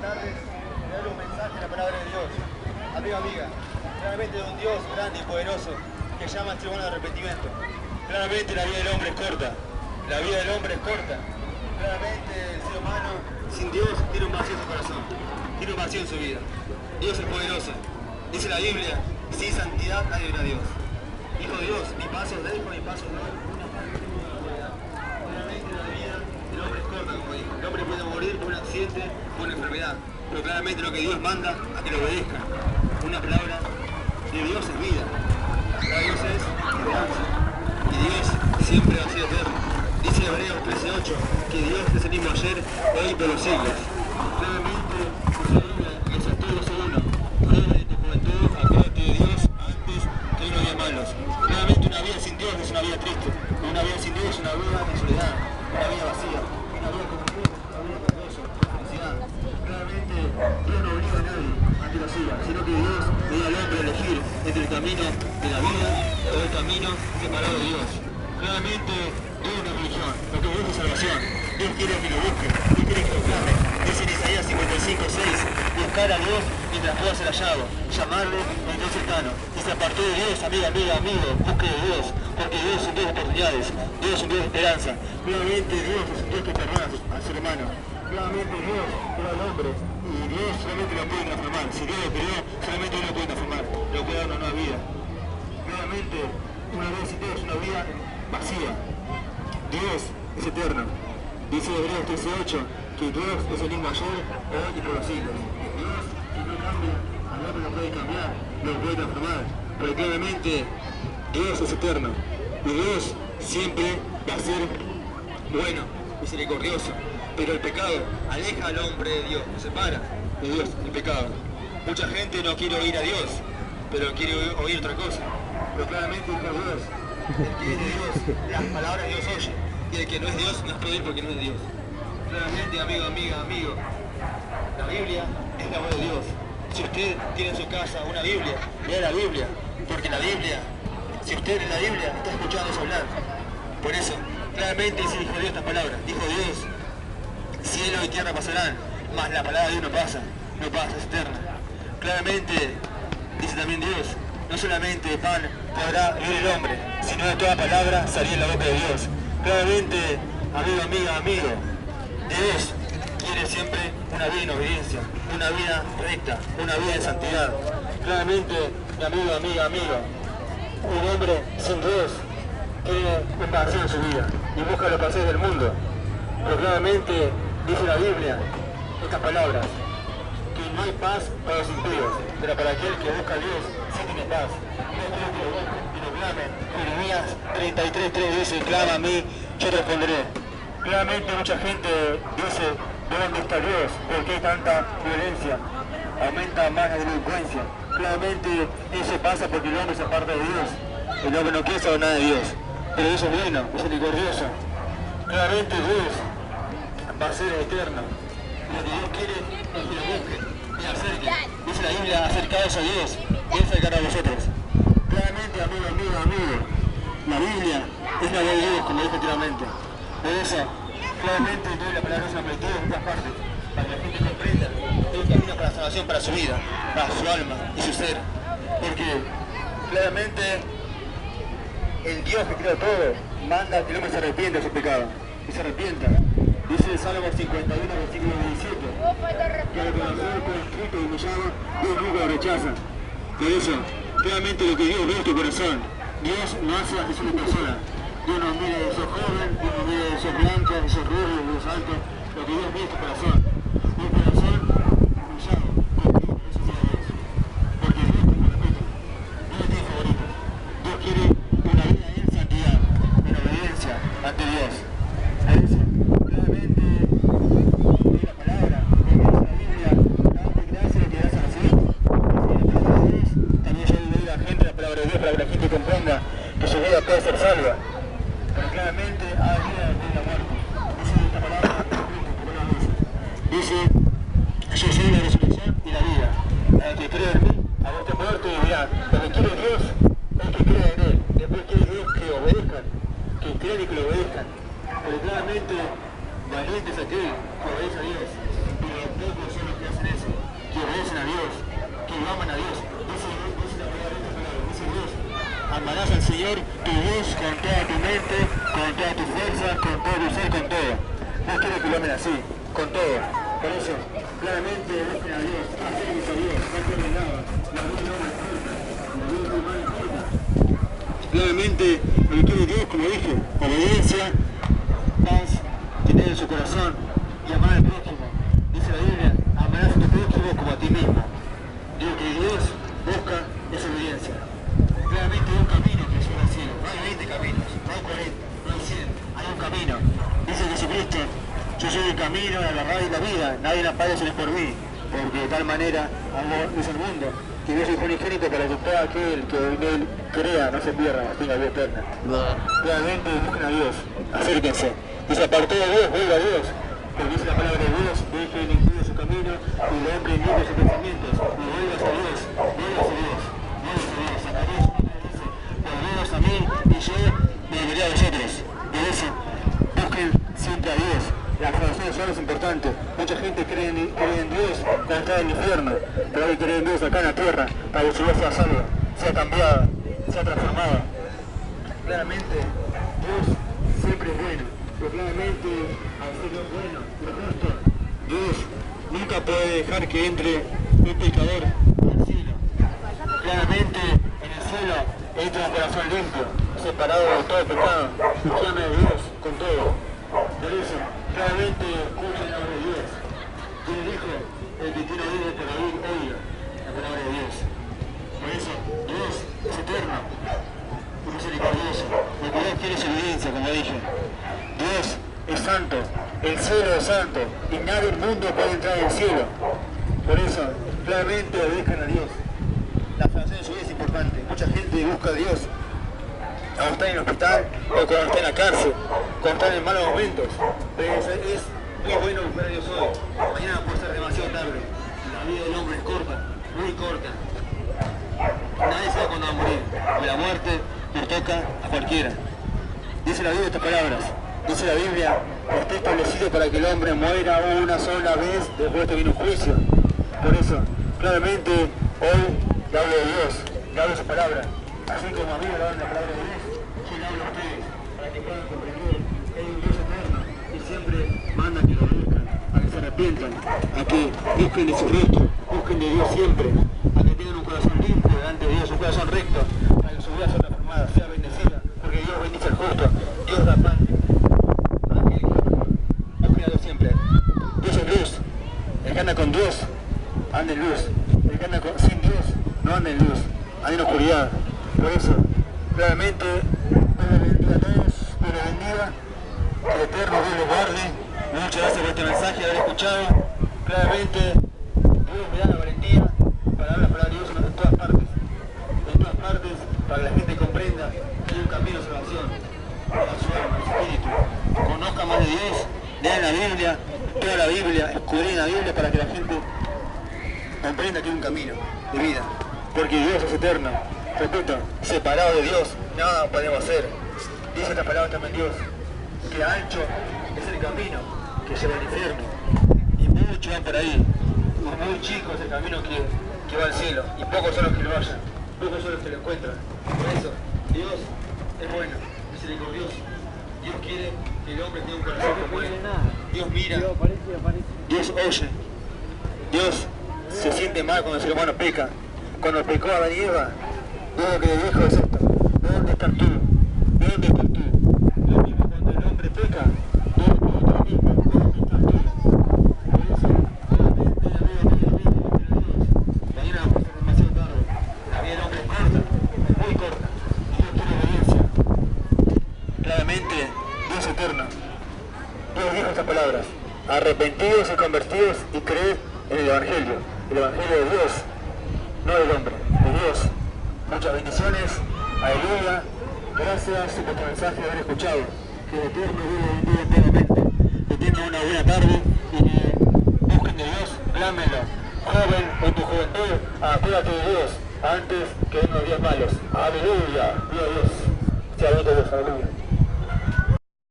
tardes, te doy un mensaje de la palabra de Dios. Amigo, amiga, claramente de un Dios grande y poderoso que llama al ser humano de arrepentimiento. Claramente la vida del hombre es corta. La vida del hombre es corta. Claramente el ser humano sin Dios tiene un vacío en su corazón. Tiene un vacío en su vida. Dios es poderoso. Dice la Biblia, sin santidad nadie verá a Dios. Hijo de Dios, mi paso dejo, mi paso doy. Claramente la vida del hombre es corta, como dijo. El hombre puede morir por un accidente, por una enfermedad. Pero claramente lo que Dios manda a que lo obedezcan. Una palabra de Dios es vida. La Dios es esperanza. Y Dios siempre ha sido eterno. Dice Hebreos 13:8 que Dios es el mismo ayer, hoy y por los siglos. Claramente, dice la Biblia, que es a todos uno. Joven de tu juventud, acuérdate de Dios antes que unos días malos. Claramente una vida sin Dios es una vida triste. Una vida sin Dios es una vida de soledad, una vida vacía, una vida con Dios, una vida con gozo, felicidad. Claramente Dios no obliga a nadie a que lo siga, sino que Dios le da al hombre a elegir entre el camino de la vida o el camino separado de Dios. Claramente Dios es una religión, lo que busca es salvación. Dios quiere que lo busque, Dios quiere que lo clame. Dice en Isaías 55:6, buscar a Dios mientras pueda ser hallado, llamarle mientras es cercano. Y se apartó de Dios, amiga, amiga, amigo, busque de Dios, porque Dios es un Dios de oportunidades, Dios es un Dios de esperanza. Claramente Dios es un Dios que perdona al ser humano. Claramente Dios creó al hombre y Dios solamente lo puede transformar. Si Dios lo creó, solamente Dios lo puede transformar, lo puede dar una nueva vida. Claramente una vida sin Dios es una vida vacía. Dios es eterno. Dice Hebreos 13:8 que Dios es el mismo ayer, hoy y por los siglos. Dios que no cambia, al hombre lo puede cambiar, lo puede transformar. Pero claramente Dios es eterno. Y Dios siempre va a ser bueno, misericordioso. Pero el pecado aleja al hombre de Dios, lo separa de Dios, el pecado. Mucha gente no quiere oír a Dios, pero quiere oír otra cosa. Pero claramente es Dios. El que es de Dios, las palabras de Dios oye. Y el que no es Dios no puede oír porque no es Dios. Claramente, amigo, amiga, amigo, la Biblia es la voz de Dios. Si usted tiene en su casa una Biblia, lea la Biblia, porque la Biblia, si usted lee la Biblia, está escuchando eso hablar. Por eso, claramente dice dijo Dios estas palabras. Dijo Dios, cielo y tierra pasarán, mas la palabra de Dios no pasa, es eterna. Claramente, dice también Dios, no solamente de pan podrá vivir el hombre, sino de toda palabra salir en la boca de Dios. Claramente, amigo, amiga, amigo, Dios quiere siempre una vida en obediencia, una vida recta, una vida de santidad. Claramente, mi amigo, amiga, amigo, un hombre sin Dios tiene un vacío en su vida y busca los placeres del mundo. Pero claramente dice la Biblia estas palabras, que no hay paz para los impíos, pero para aquel que busca a Dios sí tiene paz. No quiero que lo busquen y lo clamen. Jeremías 33:3 dice, clama a mí, yo te responderé. Claramente mucha gente dice, ¿de dónde está Dios? ¿Por qué hay tanta violencia? Aumenta más la delincuencia. Claramente eso pasa porque el hombre se aparta de Dios. El hombre no quiere saber nada de Dios. Pero Dios es bueno, misericordioso. Claramente Dios va a ser eterno. Lo que Dios quiere es que lo busquen y acerquen. Dice la Biblia, acercaos a Dios y Él se acercará a vosotros. Claramente, amigo, amigo, amigo, la Biblia es la voz de Dios, como dije anteriormente. Por eso, claramente doy la palabra de Dios en todas partes, para que la gente comprenda que hay un camino para la salvación, para su vida, para su alma y su ser. Porque claramente el Dios que creó todo manda que el hombre se arrepienta de su pecado, que se arrepienta. Dice el Salmo 51, versículo 17, que el corazón contrito y humillado, Dios nunca lo rechaza. Por eso, claramente lo que Dios ve es tu corazón. Dios no hace la decisión de persona. Dios no mira de sos joven, Dios no mira de sos blanco, de sos rubio, de sos alto. Lo que Dios ve es tu corazón. Un corazón humillado, contrito, eso es Dios. Porque Dios como respeto. Dios tiene favorito. Dios quiere una vida en santidad, en obediencia ante Dios. Por eso, claramente, en la palabra, en la Biblia, date gracias que das a recibir. Y la palabra de Dios, también yo le digo a la gente la palabra de Dios para que la gente comprenda que su vida puede ser salva. Pero claramente hay vida después de la muerte. Dice esta palabra, dice, yo soy la resurrección y la vida. El que cree en mí, a vuestra muerte vivirá. El que quiere Dios, el que cree en Él. Después quiere Dios que obedezcan, que crean y que lo obedezcan. Pero claramente, valiente es aquel que obedece a Dios. Pero pocos son los que hacen Señor, tu Dios, con toda tu mente, con todas tus fuerzas, con todo tu ser, con todo. Dios quiere que lo amen así, con todo. Por eso, claramente busquen a Dios, acérquense a Dios, no se nada, la luz no es corta, la luz humana es corta. Claramente, lo que quiere Dios, como dije, obediencia, paz, tener en su corazón y amar al prójimo. Dice la Biblia, amarás a tu prójimo como a ti mismo. Digo que Dios busca esa obediencia. Claramente hay un camino que lleva al cielo. No hay 20 caminos, no hay 40, no hay 100, hay un camino. Dice Jesucristo, yo soy el camino, la verdad y la vida. Nadie la paga sino por mí. Porque de tal manera amó Dios el mundo, que Dios es hijo unigénito para que todo aquel que en él crea no se pierda, tenga vida eterna. Claramente busquen a Dios, acérquense. Y se apartó de Dios, vuelva a Dios. Porque dice la palabra de Dios, dejen en Dios su camino y el hombre libre sus pensamientos. Y vuelvas a Dios, vuelvas a Dios, vuelvas a Dios. Acá Dios dice, volveos a mí y yo volveré a vosotros. Por eso, busquen siempre a Dios. La salvación solo es importante. Mucha gente cree en Dios cuando está en el infierno, pero hay que creer en Dios acá en la tierra para que su vida sea salva, sea cambiada, sea transformada. Claramente, Dios siempre es bueno, pero claramente, al ser Dios bueno y justo, Dios nunca puede dejar que entre un pecador al cielo. Claramente, en el cielo entra un corazón limpio, separado de todo pecado, y que ame a Dios con todo. Por eso, claramente escuchen la palabra de Dios. Dios dijo, el que tiene oídos para oír, oiga la palabra de Dios. Por eso, Dios es eterno y misericordioso. Lo que Dios quiere es evidencia, como dije. Dios es santo, el cielo es santo, y nadie del mundo puede entrar en el cielo. Por eso, claramente obedezcan a Dios. La salvación de su vida es importante. Mucha gente busca a Dios cuando está en el hospital o cuando está en la cárcel, cuando está en malos momentos. Pero es muy bueno buscar a Dios hoy. Mañana puede ser demasiado tarde. La vida del hombre es corta, muy corta. Nadie sabe cuándo va a morir. Y la muerte nos toca a cualquiera. Dice la Biblia estas palabras. Dice la Biblia, está establecido para que el hombre muera una sola vez después de que viene un juicio. Por eso, claramente, hoy le hablo de Dios, le hablo de su palabra. Así como a mí me hablan la palabra de Dios, yo le hablo a ustedes, para que puedan comprender que hay un Dios eterno y siempre manda que lo busquen, a que se arrepientan, a que busquen de su rostro, busquen de Dios siempre, a que tengan un corazón limpio delante de Dios, un corazón recto, para que su vida sea transformada, sea bendecida, porque Dios bendice al justo, Dios da pan. Busquen a Dios siempre. Dios es luz, el que anda con Dios, anda en luz, el que anda sin Dios, no anda en luz, anda en oscuridad. Por eso, claramente, Dios les bendiga a todos, Dios les bendiga, que el eterno Dios los guarde. Muchas gracias por este mensaje, haber escuchado. Claramente, Dios me da la valentía para hablar la palabra de Dios en todas partes, para que la gente comprenda que hay un camino de salvación a su alma, a su espíritu. Conozcan más de Dios, lean la Biblia, toda la Biblia, escudriñen la Biblia para que la gente comprenda que hay un camino de vida, porque Dios es eterno. Repito, separado de Dios, nada podemos hacer. Dice esta palabra también Dios, que ancho es el camino que lleva al infierno, y muchos van por ahí, muy chico es el camino que va al cielo, y pocos son los que lo vayan, pocos son los que lo encuentran. Por eso, Dios es bueno, misericordioso. Dios quiere que el hombre tenga un corazón como él. Dios mira, Dios oye, Dios se siente mal cuando el ser humano peca. Cuando pecó Adán y Eva, Dios lo que le dijo es esto: ¿dónde estás tú? ¿Dónde estás tú? Lo mismo cuando el hombre peca, Dios le pregunta lo mismo: ¿dónde estás tú? Por eso, solamente mañana va a ser demasiado tarde. La vida del hombre es corta, es muy corta. Dios quiere obediencia. Claramente, Dios es eterno. Dios dijo estas palabras: arrepentidos y convertidos y creed en el Evangelio de Dios, no del hombre, de Dios. Muchas bendiciones, aleluya. Gracias por tu mensaje, haber escuchado. Que el Eterno Dios lo bendiga enteramente. Que tengan una buena tarde y que busquen de Dios, clámenlo. Joven, en tu juventud, acuérdate de Dios antes que vengan los días malos. Aleluya, viva Dios. Sea bendito Dios, aleluya.